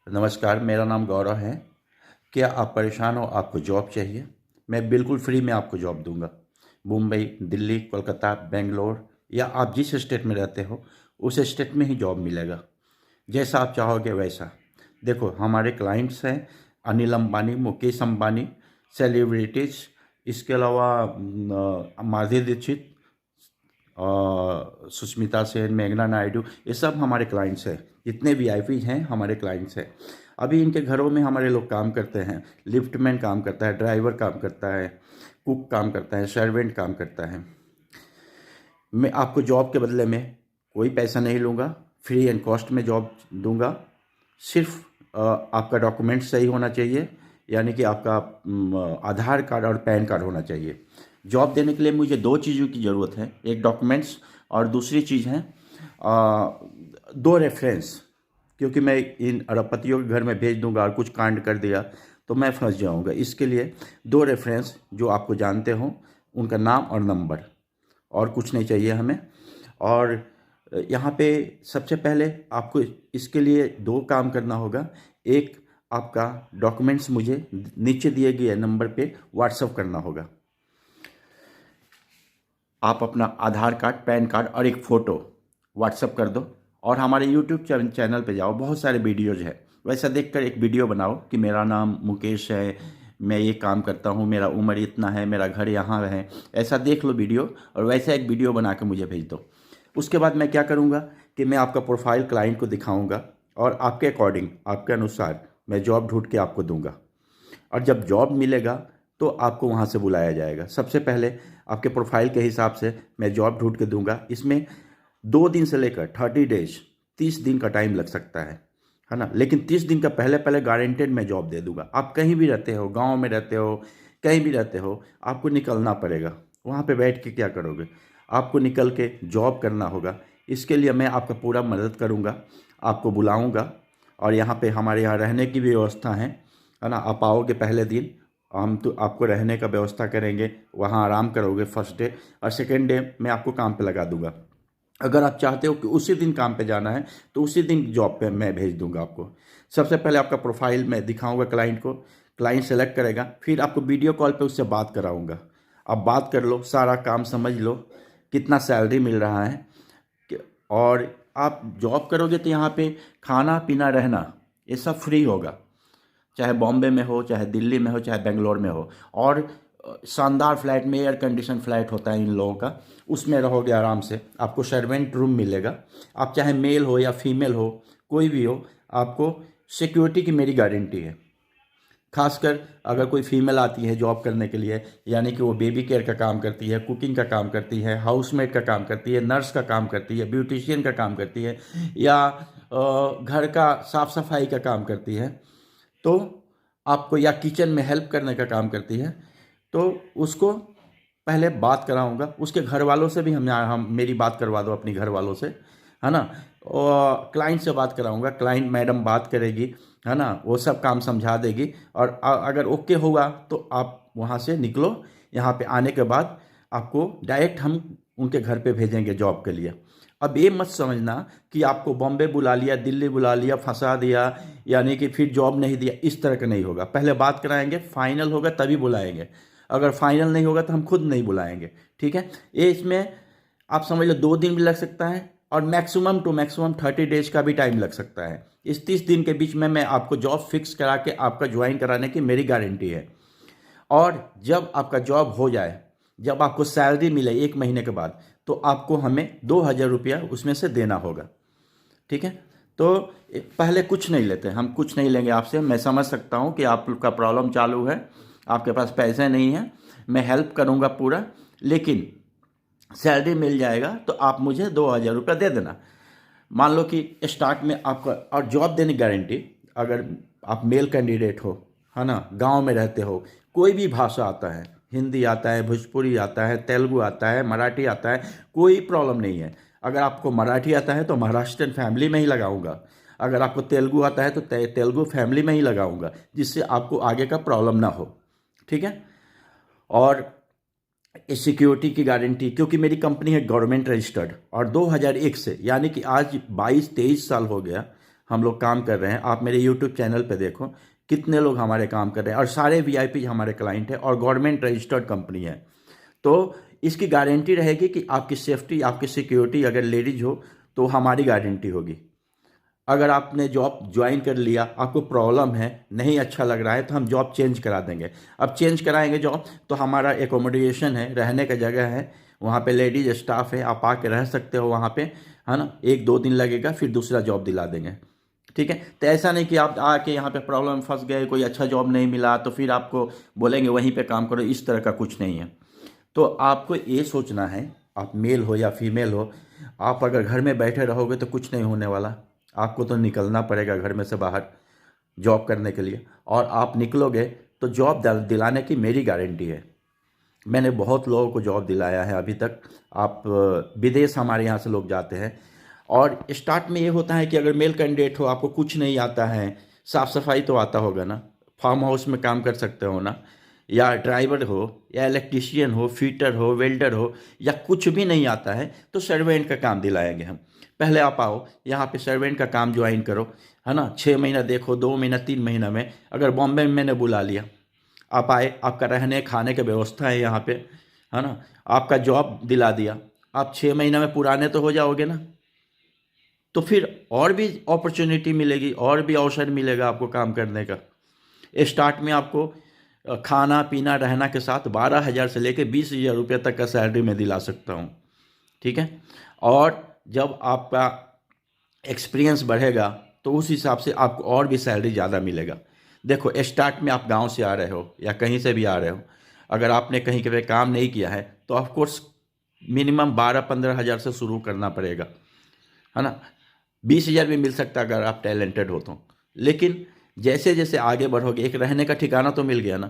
नमस्कार, मेरा नाम गौरव है। क्या आप परेशान हो? आपको जॉब चाहिए? मैं बिल्कुल फ्री में आपको जॉब दूंगा। मुंबई, दिल्ली, कोलकाता, बेंगलोर या आप जिस स्टेट में रहते हो उस स्टेट में ही जॉब मिलेगा। जैसा आप चाहोगे वैसा। देखो, हमारे क्लाइंट्स हैं अनिल अंबानी, मुकेश अंबानी, सेलिब्रिटीज़, इसके अलावा माधुरी दीक्षित, सुष्मिता सेन, मेघना नायडू, ये सब हमारे क्लाइंट्स हैं। जितने वीआईपी हैं हमारे क्लाइंट्स हैं। अभी इनके घरों में हमारे लोग काम करते हैं। लिफ्टमैन काम करता है, ड्राइवर काम करता है, कुक काम करता है, सर्वेंट काम करता है। मैं आपको जॉब के बदले में कोई पैसा नहीं लूँगा, फ्री एंड कॉस्ट में जॉब दूंगा। सिर्फ आपका डॉक्यूमेंट सही होना चाहिए, यानी कि आपका आधार कार्ड और पैन कार्ड होना चाहिए। जॉब देने के लिए मुझे दो चीज़ों की ज़रूरत है, एक डॉक्यूमेंट्स और दूसरी चीज़ है दो रेफरेंस। क्योंकि मैं इन अरबपतियों के घर में भेज दूंगा और कुछ कांड कर दिया तो मैं फंस जाऊंगा। इसके लिए दो रेफरेंस जो आपको जानते हो, उनका नाम और नंबर, और कुछ नहीं चाहिए हमें। और यहाँ पे सबसे पहले आपको इसके लिए दो काम करना होगा। एक, आपका डॉक्यूमेंट्स मुझे नीचे दिए गए नंबर पे व्हाट्सअप करना होगा। आप अपना आधार कार्ड, पैन कार्ड और एक फ़ोटो व्हाट्सअप कर दो। और हमारे यूट्यूब चैनल पे जाओ, बहुत सारे वीडियोज़ है। वैसा देखकर एक वीडियो बनाओ कि मेरा नाम मुकेश है, मैं ये काम करता हूँ, मेरा उम्र इतना है, मेरा घर यहाँ है। ऐसा देख लो वीडियो, और वैसा एक वीडियो बना के मुझे भेज दो। उसके बाद मैं क्या करूँगा कि मैं आपका प्रोफाइल क्लाइंट को दिखाऊँगा और आपके अकॉर्डिंग, आपके अनुसार मैं जॉब ढूंढ के आपको दूंगा। और जब जॉब मिलेगा तो आपको वहाँ से बुलाया जाएगा। सबसे पहले आपके प्रोफाइल के हिसाब से मैं जॉब ढूंढ के दूंगा। इसमें 2 दिन से लेकर 30 डेज, 30 दिन का टाइम लग सकता है ना। लेकिन 30 दिन का पहले पहले गारंटेड मैं जॉब दे दूंगा। आप कहीं भी रहते हो, गांव में रहते हो, कहीं भी रहते हो, आपको निकलना पड़ेगा। वहाँ पे बैठ के क्या करोगे? आपको निकल के जॉब करना होगा। इसके लिए मैं आपका पूरा मदद करूँगा, आपको बुलाऊँगा। और यहाँ पे हमारे यहाँ रहने की भी व्यवस्था है ना। आप आओगे पहले दिन, हम तो आपको रहने का व्यवस्था करेंगे, वहाँ आराम करोगे फर्स्ट डे, और सेकेंड डे मैं आपको काम पे लगा दूंगा। अगर आप चाहते हो कि उसी दिन काम पे जाना है तो उसी दिन जॉब पे मैं भेज दूंगा आपको। सबसे पहले आपका प्रोफाइल मैं दिखाऊंगा क्लाइंट को, क्लाइंट सेलेक्ट करेगा, फिर आपको वीडियो कॉल पे उससे बात कराऊंगा। आप बात कर लो, सारा काम समझ लो, कितना सैलरी मिल रहा है। और आप जॉब करोगे तो यहाँ पे खाना पीना रहना ये सब फ्री होगा, चाहे बॉम्बे में हो, चाहे दिल्ली में हो, चाहे बेंगलोर में हो। और शानदार फ्लैट में, एयर कंडीशन फ्लैट होता है इन लोगों का, उसमें रहोगे आराम से। आपको सर्वेंट रूम मिलेगा। आप चाहे मेल हो या फीमेल हो, कोई भी हो, आपको सिक्योरिटी की मेरी गारंटी है। खासकर अगर कोई फीमेल आती है जॉब करने के लिए, यानी कि वो बेबी केयर का काम करती है, कुकिंग का काम करती है, हाउसमेट का काम करती है, नर्स का काम करती है, ब्यूटिशियन का काम करती है, या घर का साफ सफाई का काम करती है, तो आपको, या किचन में हेल्प करने का काम करती है, तो उसको पहले बात कराऊंगा। उसके घर वालों से भी हम मेरी बात करवा दो अपनी घर वालों से, है ना। और क्लाइंट से बात कराऊंगा, क्लाइंट मैडम बात करेगी, है ना, वो सब काम समझा देगी। और अगर ओके होगा तो आप वहाँ से निकलो। यहाँ पे आने के बाद आपको डायरेक्ट हम उनके घर पे भेजेंगे जॉब के लिए। अब ये मत समझना कि आपको बॉम्बे बुला लिया, दिल्ली बुला लिया, फंसा दिया, यानी कि फिर जॉब नहीं दिया, इस तरह का नहीं होगा। पहले बात कराएंगे, फाइनल होगा तभी बुलाएंगे। अगर फाइनल नहीं होगा तो हम खुद नहीं बुलाएंगे, ठीक है। ये इसमें आप समझ लो 2 दिन भी लग सकता है, और मैक्सिमम टू मैक्सिमम 30 डेज का भी टाइम लग सकता है। इस 30 दिन के बीच में मैं आपको जॉब फिक्स करा के आपका ज्वाइन कराने की मेरी गारंटी है। और जब आपका जॉब हो जाए, जब आपको सैलरी मिले 1 महीने के बाद, तो आपको हमें 2,000 रुपया उसमें से देना होगा, ठीक है। तो पहले कुछ नहीं लेते, हम कुछ नहीं लेंगे आपसे। मैं समझ सकता हूँ कि आपका प्रॉब्लम चालू है, आपके पास पैसे नहीं हैं, मैं हेल्प करूँगा पूरा। लेकिन सैलरी मिल जाएगा तो आप मुझे 2,000 रुपया दे देना। मान लो कि स्टार्ट में आपका, और जॉब देने की गारंटी, अगर आप मेल कैंडिडेट हो, है ना, गांव में रहते हो, कोई भी भाषा आता है, हिंदी आता है, भोजपुरी आता है, तेलुगु आता है, मराठी आता है, कोई प्रॉब्लम नहीं है। अगर आपको मराठी आता है तो महाराष्ट्रियन फैमिली में ही लगाऊंगा। अगर आपको तेलुगु आता है तो तेलुगु फैमिली में ही लगाऊंगा, जिससे आपको आगे का प्रॉब्लम ना हो, ठीक है। और सिक्योरिटी की गारंटी, क्योंकि मेरी कंपनी है गवर्नमेंट रजिस्टर्ड, और 2001 से, यानी कि आज 22-23 साल हो गया हम लोग काम कर रहे हैं। आप मेरे यूट्यूब चैनल पे देखो कितने लोग हमारे काम कर रहे हैं, और सारे वीआईपी हमारे क्लाइंट हैं और गवर्नमेंट रजिस्टर्ड कंपनी है। तो इसकी गारंटी रहेगी कि आपकी सेफ्टी, आपकी सिक्योरिटी, अगर लेडीज हो तो हमारी गारंटी होगी। अगर आपने जॉब ज्वाइन कर लिया, आपको प्रॉब्लम है, नहीं अच्छा लग रहा है, तो हम जॉब चेंज करा देंगे। अब चेंज कराएंगे जॉब तो हमारा एकोमोडेशन है, रहने का जगह है, वहाँ पे लेडीज स्टाफ है, आप आके रह सकते हो वहाँ पे, है ना। 1-2 दिन लगेगा, फिर दूसरा जॉब दिला देंगे। ठीक है, तो ऐसा नहीं कि आप आके यहाँ पे प्रॉब्लम फंस गए, कोई अच्छा जॉब नहीं मिला तो फिर आपको बोलेंगे वहीं पे काम करो, इस तरह का कुछ नहीं है। तो आपको ये सोचना है, आप मेल हो या फीमेल हो, आप अगर घर में बैठे रहोगे तो कुछ नहीं होने वाला। आपको तो निकलना पड़ेगा घर में से बाहर जॉब करने के लिए, और आप निकलोगे तो जॉब दिलाने की मेरी गारंटी है। मैंने बहुत लोगों को जॉब दिलाया है अभी तक। आप विदेश हमारे यहाँ से लोग जाते हैं, और स्टार्ट में ये होता है कि अगर मेल कैंडिडेट हो, आपको कुछ नहीं आता है, साफ़ सफाई तो आता होगा ना, फार्म हाउस में काम कर सकते हो ना, या ड्राइवर हो, या इलेक्ट्रीशियन हो, फिटर हो, वेल्डर हो, या कुछ भी नहीं आता है तो सर्वेंट का काम दिलाएंगे हम। पहले आप आओ यहाँ पे सर्वेंट का काम ज्वाइन करो, है ना। 6 महीना देखो, 2 महीना, 3 महीना में, अगर बॉम्बे में मैंने बुला लिया, आप आए, आपका रहने खाने की व्यवस्था है यहाँ पे, है ना, आपका जॉब दिला दिया, आप 6 महीना में पुराने तो हो जाओगे ना। तो फिर और भी अपॉर्चुनिटी मिलेगी, और भी अवसर मिलेगा आपको काम करने का। स्टार्ट में आपको खाना पीना रहना के साथ 12,000 से लेकर 20,000 रुपये तक का सैलरी मैं दिला सकता हूँ। ठीक है, और जब आपका एक्सपीरियंस बढ़ेगा तो उस हिसाब से आपको और भी सैलरी ज़्यादा मिलेगा। देखो, स्टार्ट में आप गांव से आ रहे हो या कहीं से भी आ रहे हो, अगर आपने कहीं पे काम नहीं किया है तो ऑफकोर्स मिनिमम 12-15 हज़ार से शुरू करना पड़ेगा, है ना। 20,000 भी मिल सकता है अगर आप टैलेंटेड हो तो। लेकिन जैसे जैसे आगे बढ़ोगे, एक रहने का ठिकाना तो मिल गया ना,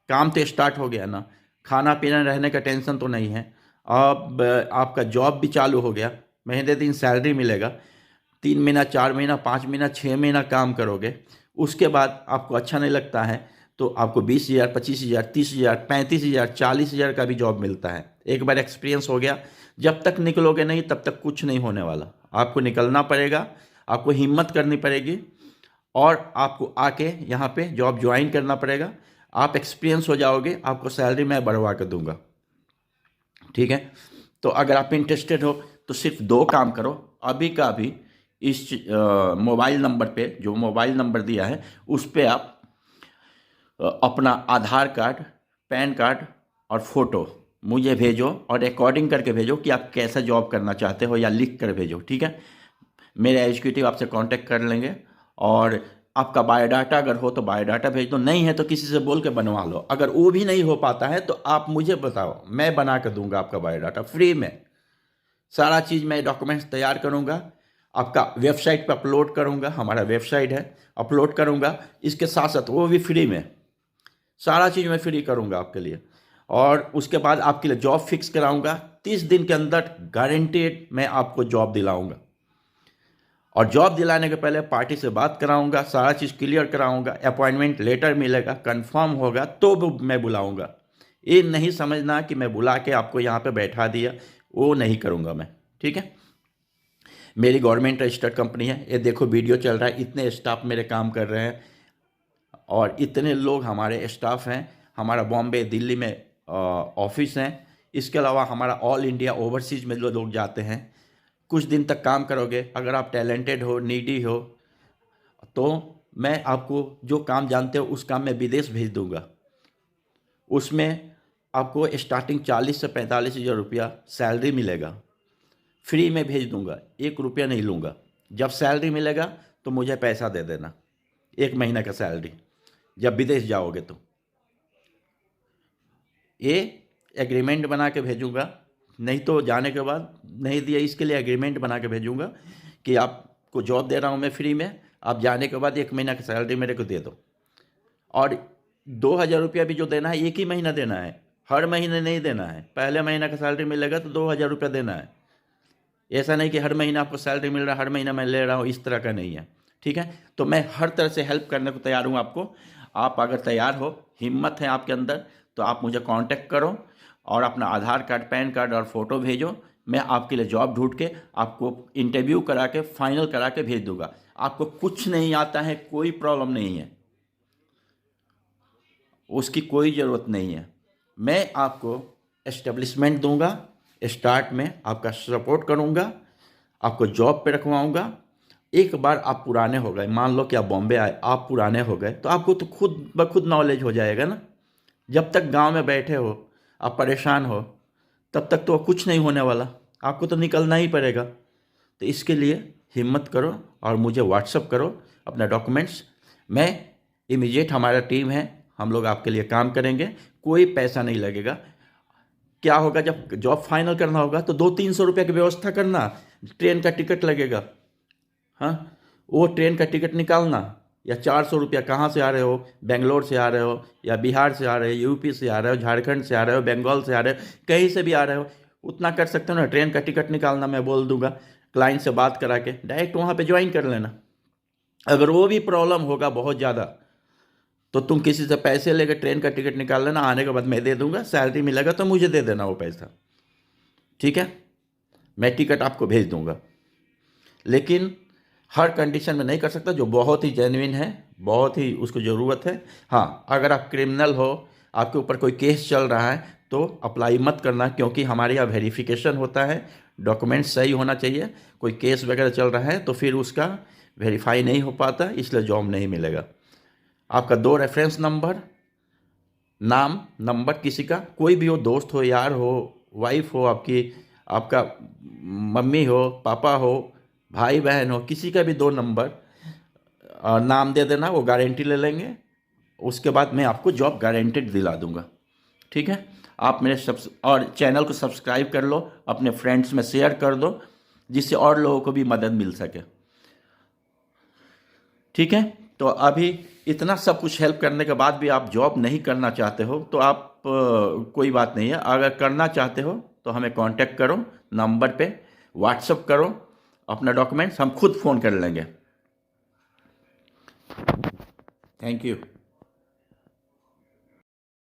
काम तो स्टार्ट हो गया ना, खाना पीना रहने का टेंशन तो नहीं है, अब आपका जॉब भी चालू हो गया, महीने दिन सैलरी मिलेगा। 3 महीना, 4 महीना, 5 महीना, 6 महीना काम करोगे, उसके बाद आपको अच्छा नहीं लगता है तो आपको 20,000, 25,000, 30,000, 35,000, 40,000 का भी जॉब मिलता है। एक बार एक्सपीरियंस हो गया, जब तक निकलोगे नहीं तब तक कुछ नहीं होने वाला। आपको निकलना पड़ेगा, आपको हिम्मत करनी पड़ेगी, और आपको आके यहाँ पे जॉब ज्वाइन करना पड़ेगा। आप एक्सपीरियंस हो जाओगे, आपको सैलरी मैं बढ़वा कर दूंगा। ठीक है, तो अगर आप इंटरेस्टेड हो तो सिर्फ 2 काम करो, अभी का अभी इस मोबाइल नंबर पे, जो मोबाइल नंबर दिया है उस पे आप अपना आधार कार्ड, पैन कार्ड और फोटो मुझे भेजो, और रिकॉर्डिंग करके भेजो कि आप कैसा जॉब करना चाहते हो, या लिख कर भेजो। ठीक है, मेरे एग्जीक्यूटिव आपसे कांटेक्ट कर लेंगे। और आपका बायोडाटा अगर हो तो बायोडाटा भेज दो, नहीं है तो किसी से बोल के बनवा लो। अगर वो भी नहीं हो पाता है तो आप मुझे बताओ, मैं बना कर दूंगा आपका बायोडाटा फ्री में। सारा चीज़ मैं डॉक्यूमेंट्स तैयार करूंगा, आपका वेबसाइट पर अपलोड करूंगा, हमारा वेबसाइट है, अपलोड करूंगा। इसके साथ साथ वो भी फ्री में, सारा चीज़ मैं फ्री करूंगा आपके लिए। और उसके बाद आपके लिए जॉब फिक्स कराऊंगा, 30 दिन के अंदर गारंटेड मैं आपको जॉब दिलाऊंगा। और जॉब दिलाने के पहले पार्टी से बात कराऊंगा, सारा चीज़ क्लियर कराऊंगा, अपॉइंटमेंट लेटर मिलेगा, कंफर्म होगा तो मैं बुलाऊंगा। ये नहीं समझना कि मैं बुला के आपको यहाँ पे बैठा दिया, वो नहीं करूँगा मैं। ठीक है, मेरी गवर्नमेंट रजिस्टर्ड कंपनी है। ये देखो वीडियो चल रहा है, इतने स्टाफ मेरे काम कर रहे हैं, और इतने लोग हमारे स्टाफ हैं। हमारा बॉम्बे, दिल्ली में ऑफिस हैं। इसके अलावा हमारा ऑल इंडिया ओवरसीज में जो लोग जाते हैं, कुछ दिन तक काम करोगे, अगर आप टैलेंटेड हो, नीडी हो, तो मैं आपको जो काम जानते हो उस काम में विदेश भेज दूंगा। उसमें आपको स्टार्टिंग 40 से 45,000 रुपया सैलरी मिलेगा, फ्री में भेज दूंगा, 1 रुपया नहीं लूँगा। जब सैलरी मिलेगा तो मुझे पैसा दे देना, 1 महीने का सैलरी, जब विदेश जाओगे तो। ये एग्रीमेंट बना के भेजूंगा, नहीं तो जाने के बाद नहीं दिया, इसके लिए एग्रीमेंट बना के भेजूंगा कि आपको जॉब दे रहा हूँ मैं फ्री में, आप जाने के बाद 1 महीना की सैलरी मेरे को दे दो। और 2,000 रुपया भी जो देना है 1 ही महीना देना है, हर महीने नहीं देना है। पहले महीना का सैलरी मिलेगा तो 2,000 रुपया देना है। ऐसा नहीं कि हर महीना आपको सैलरी मिल रहा है, हर महीना मैं ले रहा हूँ, इस तरह का नहीं है। ठीक है, तो मैं हर तरह से हेल्प करने को तैयार हूँ आपको। आप अगर तैयार हो, हिम्मत है आपके अंदर, तो आप मुझे कांटेक्ट करो और अपना आधार कार्ड, पैन कार्ड और फोटो भेजो। मैं आपके लिए जॉब ढूंढ के आपको इंटरव्यू करा के फाइनल करा के भेज दूंगा। आपको कुछ नहीं आता है, कोई प्रॉब्लम नहीं है, उसकी कोई ज़रूरत नहीं है। मैं आपको एस्टेब्लिशमेंट दूंगा, स्टार्ट में आपका सपोर्ट करूंगा, आपको जॉब पे रखवाऊंगा। एक बार आप पुराने हो गए, मान लो कि आप बॉम्बे आए, आप पुराने हो गए, तो आपको तो खुद ब खुद नॉलेज हो जाएगा ना। जब तक गांव में बैठे हो, आप परेशान हो, तब तक तो कुछ नहीं होने वाला, आपको तो निकलना ही पड़ेगा। तो इसके लिए हिम्मत करो और मुझे व्हाट्सअप करो अपना डॉक्यूमेंट्स। मैं इमीडिएट, हमारा टीम है, हम लोग आपके लिए काम करेंगे, कोई पैसा नहीं लगेगा। क्या होगा, जब जॉब फाइनल करना होगा तो 200-300 रुपये की व्यवस्था करना, ट्रेन का टिकट लगेगा। हाँ, वो ट्रेन का टिकट निकालना, या 400 रुपया कहाँ से आ रहे हो, बेंगलोर से आ रहे हो या बिहार से आ रहे हो, यूपी से आ रहे हो, झारखंड से आ रहे हो, बंगाल से आ रहे हो, कहीं से भी आ रहे हो, उतना कर सकते हो ना। ट्रेन का टिकट निकालना मैं बोल दूंगा, क्लाइंट से बात करा के डायरेक्ट वहाँ पे ज्वाइन कर लेना। अगर वो भी प्रॉब्लम होगा बहुत ज़्यादा, तो तुम किसी से पैसे लेकर ट्रेन का टिकट निकाल लेना, आने के बाद मैं दे दूंगा, सैलरी मिलेगा तो मुझे दे देना वो पैसा, ठीक है। मैं टिकट आपको भेज दूंगा, लेकिन हर कंडीशन में नहीं कर सकता। जो बहुत ही जेन्युइन है, बहुत ही उसको ज़रूरत है। हाँ, अगर आप क्रिमिनल हो, आपके ऊपर कोई केस चल रहा है, तो अप्लाई मत करना, क्योंकि हमारे यहाँ वेरिफिकेशन होता है, डॉक्यूमेंट्स सही होना चाहिए। कोई केस वगैरह चल रहा है तो फिर उसका वेरीफाई नहीं हो पाता, इसलिए जॉब नहीं मिलेगा। आपका 2 रेफरेंस नंबर, नाम, नंबर, किसी का कोई भी हो, दोस्त हो, यार हो, वाइफ हो आपकी, आपका मम्मी हो, पापा हो, भाई बहन हो, किसी का भी 2 नंबर, नाम दे देना, वो गारंटी ले लेंगे। उसके बाद मैं आपको जॉब गारंटेड दिला दूंगा, ठीक है। आप मेरे और चैनल को सब्सक्राइब कर लो, अपने फ्रेंड्स में शेयर कर दो, जिससे और लोगों को भी मदद मिल सके, ठीक है। तो अभी इतना सब कुछ हेल्प करने के बाद भी आप जॉब नहीं करना चाहते हो, तो आप कोई बात नहीं है। अगर करना चाहते हो तो हमें कांटेक्ट करो, नंबर पे व्हाट्सअप करो अपना डॉक्यूमेंट्स, हम खुद फ़ोन कर लेंगे। Thank you.